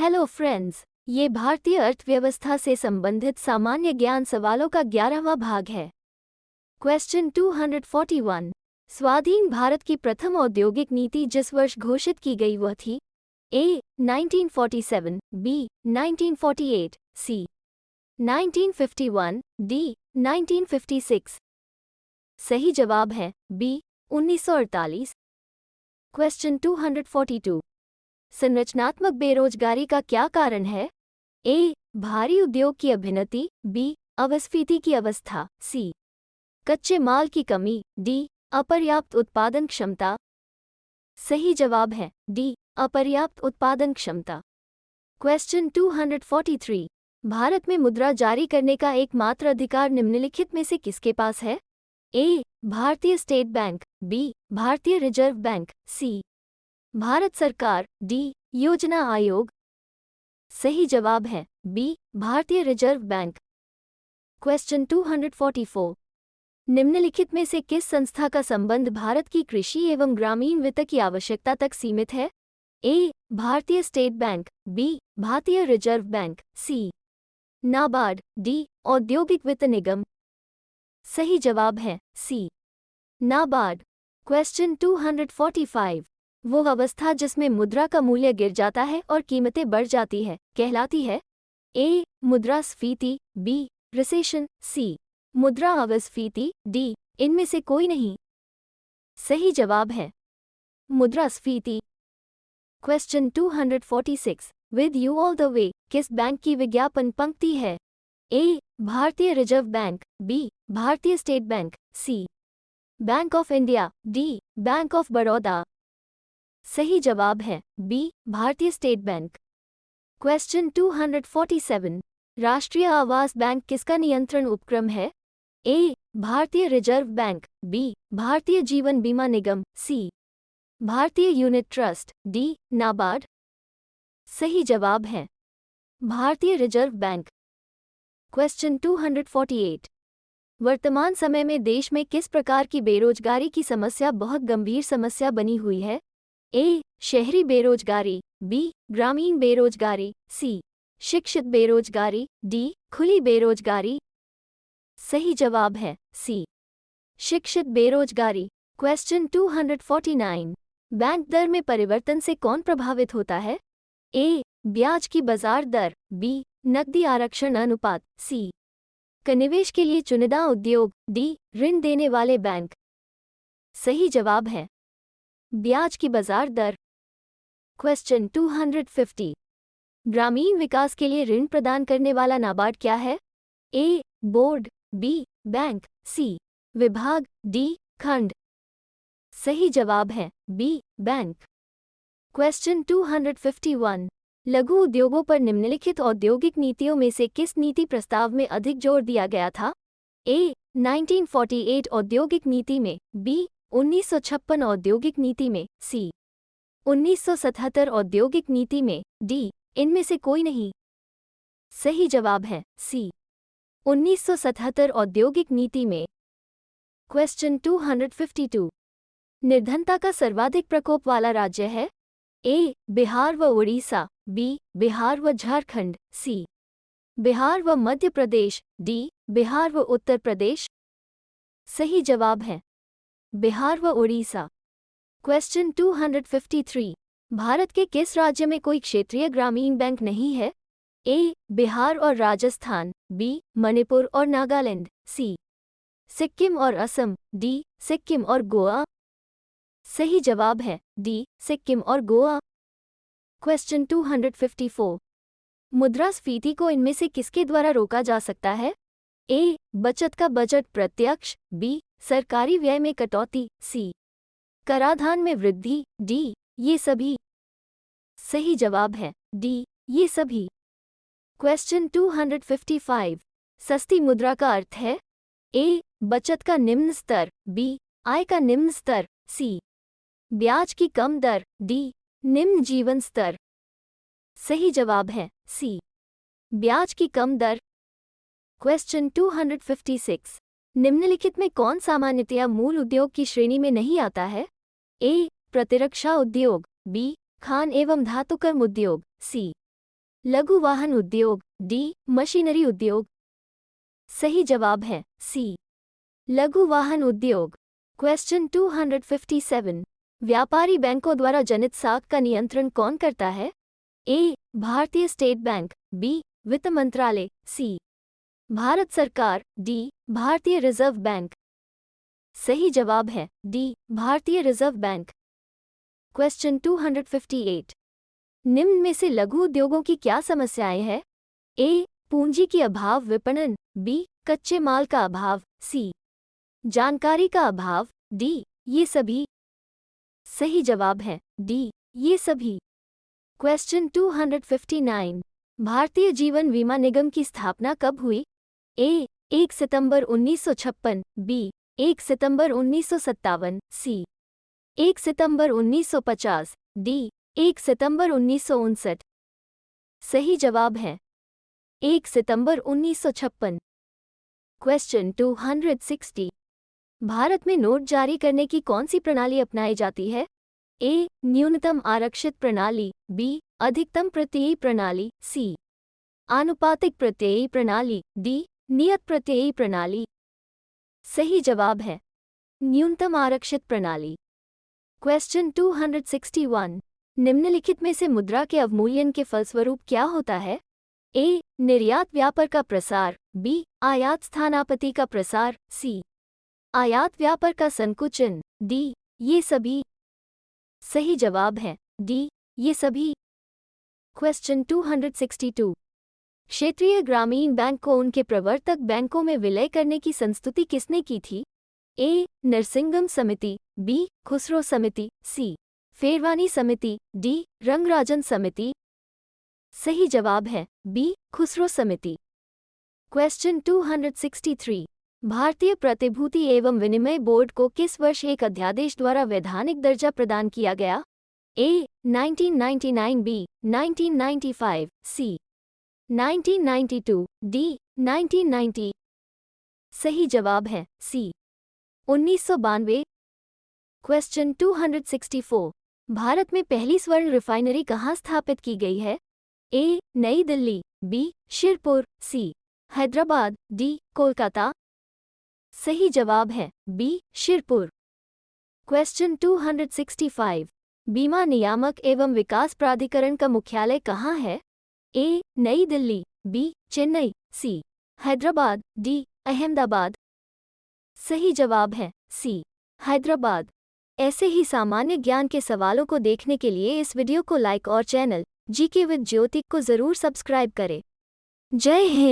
Hello friends, ये भारतीय अर्थव्यवस्था से संबंधित सामान्य ज्ञान सवालों का 11वां भाग है। क्वेश्चन 241। स्वाधीन भारत की प्रथम औद्योगिक नीति जिस वर्ष घोषित की गई वह थी? ए 1947, बी 1948, सी 1951, डी 1956। सही जवाब है बी 1948। क्वेश्चन 242। संरचनात्मक बेरोजगारी का क्या कारण है? ए भारी उद्योग की अभिनति, बी अवस्फीति की अवस्था, सी कच्चे माल की कमी, डी अपर्याप्त उत्पादन क्षमता। सही जवाब है डी अपर्याप्त उत्पादन क्षमता। क्वेश्चन 243। भारत में मुद्रा जारी करने का एकमात्र अधिकार निम्नलिखित में से किसके पास है? ए भारतीय स्टेट बैंक, बी भारतीय रिजर्व बैंक, सी भारत सरकार, डी योजना आयोग। सही जवाब है बी भारतीय रिजर्व बैंक। क्वेश्चन 244। निम्नलिखित में से किस संस्था का संबंध भारत की कृषि एवं ग्रामीण वित्त की आवश्यकता तक सीमित है? ए भारतीय स्टेट बैंक, बी भारतीय रिजर्व बैंक, सी नाबार्ड, डी औद्योगिक वित्त निगम। सही जवाब है सी नाबार्ड। क्वेश्चन 245। वो अवस्था जिसमें मुद्रा का मूल्य गिर जाता है और कीमतें बढ़ जाती है कहलाती है? ए मुद्रास्फीति, बी रिसेशन, सी मुद्रा अवस्फीति, डी इनमें से कोई नहीं। सही जवाब है मुद्रास्फीति। Question 246। With you all the way किस बैंक की विज्ञापन पंक्ति है? A Bharatiya reserve bank, B Bharatiya state bank, C bank of India, D bank of Baroda. सही जवाब है B Bharatiya state bank. Question 247। राष्ट्रीय आवास बैंक किसका नियंत्रण उपक्रम है? A Bharatiya reserve bank, B Bharatiya Jeevan बीमा निगम, सी भारतीय यूनिट ट्रस्ट, डी नाबार्ड। सही जवाब है भारतीय रिजर्व बैंक। क्वेश्चन 248। वर्तमान समय में देश में किस प्रकार की बेरोजगारी की समस्या बहुत गंभीर समस्या बनी हुई है? ए शहरी बेरोजगारी, बी ग्रामीण बेरोजगारी, सी शिक्षित बेरोजगारी, डी खुली बेरोजगारी। सही जवाब है सी शिक्षित बेरोजगारी। क्वेश्चन 249। बैंक दर में परिवर्तन से कौन प्रभावित होता है? ए ब्याज की बाजार दर, बी नकदी आरक्षण अनुपात, सी निवेश के लिए चुनिंदा उद्योग, डी ऋण देने वाले बैंक। सही जवाब है ब्याज की बाजार दर। क्वेश्चन 250। ग्रामीण विकास के लिए ऋण प्रदान करने वाला नाबार्ड क्या है? ए बोर्ड, बी बैंक, सी विभाग, डी खंड। सही जवाब है बी बैंक। क्वेश्चन 251। लघु उद्योगों पर निम्नलिखित औद्योगिक नीतियों में से किस नीति प्रस्ताव में अधिक जोर दिया गया था? ए 1948 औद्योगिक नीति में, बी 1956 औद्योगिक नीति में, सी 1977 औद्योगिक नीति में, डी इनमें से कोई नहीं। सही जवाब है सी 1977 औद्योगिक नीति में। क्वेश्चन 252। निर्धनता का सर्वाधिक प्रकोप वाला राज्य है? ए बिहार व उड़ीसा, बी बिहार व झारखंड, सी बिहार व मध्य प्रदेश, डी बिहार व उत्तर प्रदेश। सही जवाब है बिहार व उड़ीसा। क्वेश्चन 253। भारत के किस राज्य में कोई क्षेत्रीय ग्रामीण बैंक नहीं है? ए बिहार और राजस्थान, बी मणिपुर और नागालैंड, सी सिक्किम और असम, डी सिक्किम और गोवा। सही जवाब है डी सिक्किम और गोवा। क्वेश्चन 254। मुद्रास्फीति को इनमें से किसके द्वारा रोका जा सकता है? ए बचत का बजट प्रत्यक्ष, बी सरकारी व्यय में कटौती, सी कराधान में वृद्धि, डी ये सभी। सही जवाब है डी ये सभी। क्वेश्चन 255। सस्ती मुद्रा का अर्थ है? ए बचत का निम्न स्तर, बी आय का निम्न स्तर, सी ब्याज की कम दर, डी निम्न जीवन स्तर। सही जवाब है सी ब्याज की कम दर। क्वेश्चन 256। निम्नलिखित में कौन सामान्यतया मूल उद्योग की श्रेणी में नहीं आता है? ए प्रतिरक्षा उद्योग, बी खान एवं धातुकर्म उद्योग, सी लघु वाहन उद्योग, डी मशीनरी उद्योग। सही जवाब है सी लघु वाहन उद्योग। क्वेश्चन 257 व्यापारी बैंकों द्वारा जनित साख का नियंत्रण कौन करता है? ए भारतीय स्टेट बैंक, बी वित्त मंत्रालय, सी भारत सरकार, डी भारतीय रिजर्व बैंक। सही जवाब है डी भारतीय रिजर्व बैंक। क्वेश्चन 258 निम्न में से लघु उद्योगों की क्या समस्याएं हैं? ए पूंजी की अभाव विपणन, बी कच्चे माल का अभाव, सी जानकारी का अभाव, डी ये सभी। सही जवाब है डी ये सभी। क्वेश्चन 259 भारतीय जीवन बीमा निगम की स्थापना कब हुई? ए 1 सितंबर 1956, बी 1 सितंबर 1957, सी 1 सितंबर 1950, डी 1 सितंबर 1959। सही जवाब है 1 सितंबर 1956। क्वेश्चन 260 भारत में नोट जारी करने की कौन सी प्रणाली अपनाई जाती है? ए न्यूनतम आरक्षित प्रणाली, बी अधिकतम प्रत्ययी प्रणाली, सी आनुपातिक प्रत्ययी प्रणाली, डी नियत प्रत्ययी प्रणाली। सही जवाब है न्यूनतम आरक्षित प्रणाली। क्वेश्चन 261 निम्नलिखित में से मुद्रा के अवमूल्यन के फलस्वरूप क्या होता है? ए निर्यात व्यापार का प्रसार, बी आयात स्थानापति का प्रसार, सी आयात व्यापार का संकुचन, डी ये सभी। सही जवाब है डी ये सभी। क्वेश्चन 262 क्षेत्रीय ग्रामीण बैंक को उनके प्रवर्तक बैंकों में विलय करने की संस्तुति किसने की थी? ए नरसिंगम समिति, बी खुसरो समिति, सी फेरवानी समिति, डी रंगराजन समिति। सही जवाब है बी खुसरो समिति। क्वेश्चन 263 भारतीय प्रतिभूति एवं विनिमय बोर्ड को किस वर्ष एक अध्यादेश द्वारा वैधानिक दर्जा प्रदान किया गया? ए 1999, बी 1995, सी 1992, डी 1990। सही जवाब है सी 1992। क्वेश्चन 264 भारत में पहली स्वर्ण रिफाइनरी कहाँ स्थापित की गई है? ए नई दिल्ली, बी शिरपुर, सी हैदराबाद, डी कोलकाता। सही जवाब है बी शिरपुर। क्वेश्चन 265 बीमा नियामक एवं विकास प्राधिकरण का मुख्यालय कहाँ है? ए नई दिल्ली, बी चेन्नई, सी हैदराबाद, डी अहमदाबाद। सही जवाब है सी हैदराबाद। ऐसे ही सामान्य ज्ञान के सवालों को देखने के लिए इस वीडियो को लाइक और चैनल जीके विद ज्योति को जरूर सब्सक्राइब करें। जय हिंद।